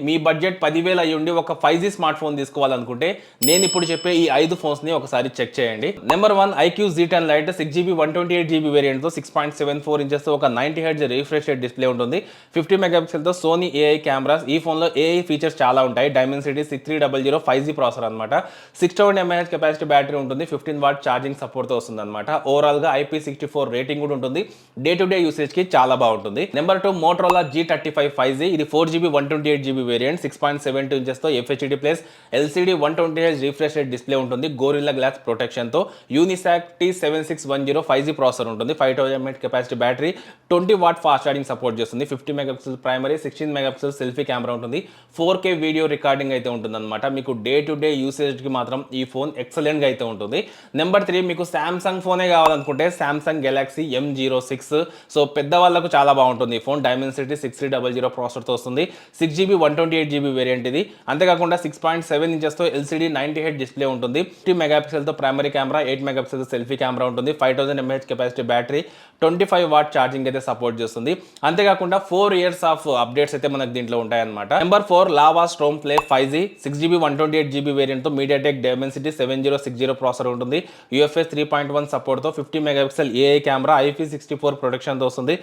మీ budget 10,000 అయ్యి ఉండి ఒక 5G స్మార్ట్ ఫోన్ తీసుకోవాలనుకుంటే నేను ఇప్పుడు చెప్పే ఈ 5 ఫోన్స్ ని ఒకసారి చెక్ చేయండి. Number 1 IQ Z10 Lite 6GB 128GB variant తో 6.74 ఇంచెస్ తో ఒక 90Hz రిఫ్రెష్ రేట్ డిస్ప్లే ఉంటుంది. 50 మెగాపిక్సెల్ తో సోనీ AI కెమెరాస్. ఈ ఫోన్ లో AI ఫీచర్స్ చాలా ఉంటాయి. Dimensity 6300 5G ప్రాసెసర్ అన్నమాట. 6000 mAh కెపాసిటీ బ్యాటరీ ఉంటుంది. 15 వాట్ ఛార్జింగ్ సపోర్ట్ తో వస్తుంది అన్నమాట. ఓవరాల్ గా IP64 రేటింగ్ కూడా ఉంటుంది. డే టు డే యూసేజ్ కి చాలా బాగుంటుంది. Number 2 Motorola G35 5G. ఇది 4GB 128GB వేరియంట్ 6.72 ఇంచెస్ తో FHD plus LCD 120Hz refresh rate display ఉంటుంది. గోరిల్లా గ్లాస్ ప్రొటెక్షన్ తో Unisac T7610 5G ప్రాసెసర్ ఉంటుంది. 5000 mAh capacity battery, 20 watt fast charging support చేస్తుంది. 50 megapixel primary, 16 megapixel selfie camera ఉంటుంది. 4K video recording అయితే ఉంటుంది అనమాట. మీకు డే టు డే యూసేజ్ కి మాత్రం ఈ ఫోన్ ఎక్సలెంట్ గా అయితే ఉంటుంది. నెంబర్ 3 మీకు సామ్సంగ్ ఫోనే కావాలనుకుంటే సామ్సంగ్ గెలాక్సీ M06. సో పెద్దవాళ్ళకు చాలా బాగుంటుంది ఈ ఫోన్. Dimensity 6300 ప్రాసెసర్ తో వస్తుంది. 6GB 128GB వేరియంట్ ఇది. అంతేకాకుండా 6.7 ఇంచెస్ తో LCD 90Hz డిస్ప్లే ఉంటుంది. 50 మెగాపిక్సెల్ తో primary camera, 8 megapixel selfie camera ఉంటుంది. 5000 mAh capacity battery, 25 what charging అయితే సపోర్ట్ చేస్తుంది. అంతేకాకుండా 4 ఇయర్స్ ఆఫ్ అప్డేట్స్ అయితే మనకు దీంట్లో ఉంటాయన్నమాట. Number 4 lava storm play 5G 6GB 128GB variant తో MediaTek Dimensity 7060 ప్రాసెసర్ ఉంటుంది. UFS 3.1 సపోర్ట్ తో 50 megapixel AI camera, IP64 protection తో వస్తుంది.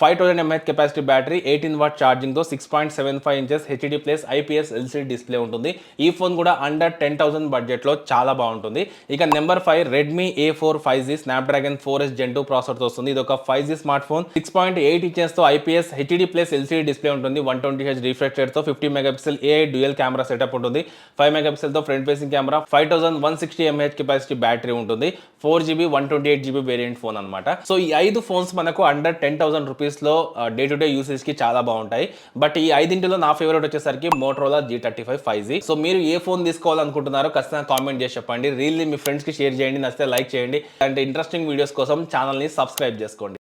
5000 mAh capacity battery, 18 what charging తో 6.75 inches HD plus IPS LCD display ఉంటుంది. ఈ ఫోన్ కూడా అండర్ 10,000 బడ్జెట్ లో చాలా బాగుంటుంది. ఇక number 5 Redmi A4 5G Snapdragon 4S Gen 2 processor తో వస్తుంది. ఇది ఒక 5G స్మార్ట్ ఫోన్. 6.8 ఇంచెస్ తో IPS HD plus LCD display ఉంటుంది. 120Hz రిఫ్రెష్ రేట్ తో 50 megapixel AI dual camera setup ఉంటుంది. 5 మెగాపిక్సెల్ తో front facing camera, 5160 mAh capacity battery ఉంటుంది. 4GB 128GB వేరియంట్ ఫోన్ అన్నమాట. సో ఈ 5 ఫోన్స్ మనకు అండర్ 10,000 రూపీస్ లో డే టు డే యూసేజ్ కి చాలా బాగుంటాయి. బట్ ఈ 5 నా ఫేవరెట్ వచ్చేసరికి Motorola G35 5G. సో మీరు ఏ ఫోన్ తీసుకోవాలనుకుంటున్నారో ఖచ్చితంగా కామెంట్ చేసి చెప్పండి. రీల్ మీ ఫ్రెండ్స్ కి షేర్ చేయండి, నచ్చితే లైక్ చేయండి. అంటే ఇంట్రెస్టింగ్ వీడియోస్ కోసం ఛానల్ ని సబ్స్క్రైబ్ చేసుకోండి.